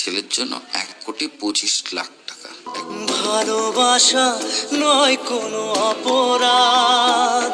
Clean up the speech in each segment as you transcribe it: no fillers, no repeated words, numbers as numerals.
ছেলের জন্য 1,25,00,000 টাকা। ভালোবাসা নয় কোনো অপরাধ।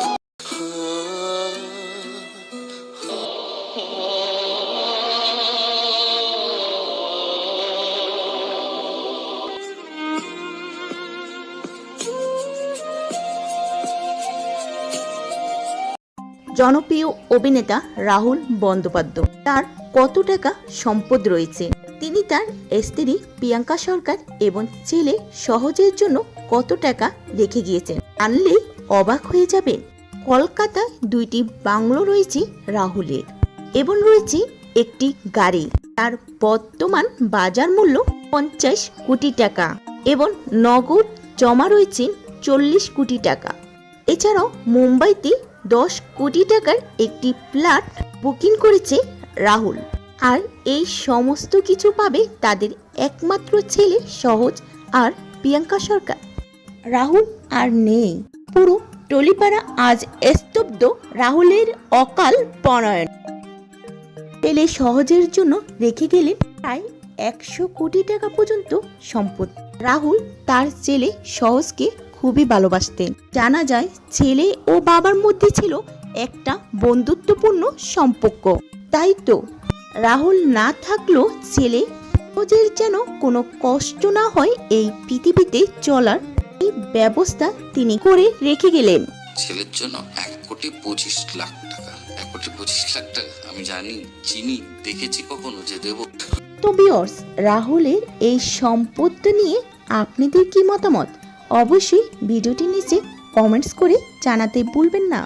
জনপ্রিয় অভিনেতা রাহুল বন্দ্যোপাধ্যায় তার কত টাকা সম্পদ রয়েছে, তিনি তার স্ত্রী প্রিয়াঙ্কা সরকার এবং ছেলে সহজের জন্য কত টাকা রেখে গিয়েছেন জানলেই অবাক হয়ে যাবেন। কলকাতায় 2টি বাংলো রয়েছে রাহুলের এবং রয়েছে একটি গাড়ি। তার বর্তমান বাজার মূল্য 50 কোটি টাকা এবং নগদ জমা রয়েছে 40 কোটি টাকা। এছাড়াও মুম্বাইতে 10 কোটি টাকার একটি ফ্ল্যাট বুকিং করেছে রাহুল। আর এই সমস্ত কিছু পাবে তাদের একমাত্র ছেলে সহজ আর প্রিয়াঙ্কা সরকার। রাহুল আর নেই, পুরো টলিপাড়া আজ স্তব্ধ রাহুলের অকাল পলায়ন। ছেলে সহজের জন্য রেখে গেলেন প্রায় 100 কোটি টাকা পর্যন্ত সম্পদ। রাহুল তার ছেলে সহজকে খুবই ভালোবাসতেন। জানা যায় ছেলে ও বাবার মধ্যে ছিল একটা বন্ধুত্বপূর্ণ সম্পর্ক। তাই তো রাহুল না থাকলেও ছেলে সহজের যেন কোনো কষ্ট না হয় এই পৃথিবীতে চলার এই ব্যবস্থা তিনি করে রেখে গেলেন। ছেলের জন্য 1,25,00,000 টাকা। 1,25,00,000 টাকা আমি জানি, চিনি, দেখেছি কখনো যে দেব। তো ভিউয়ার্স, রাহুলের এই সম্পত্তি নিয়ে আপনাদের কি মতামত অবশ্যই ভিডিওটির নিচে কমেন্টস করে জানাতে ভুলবেন না।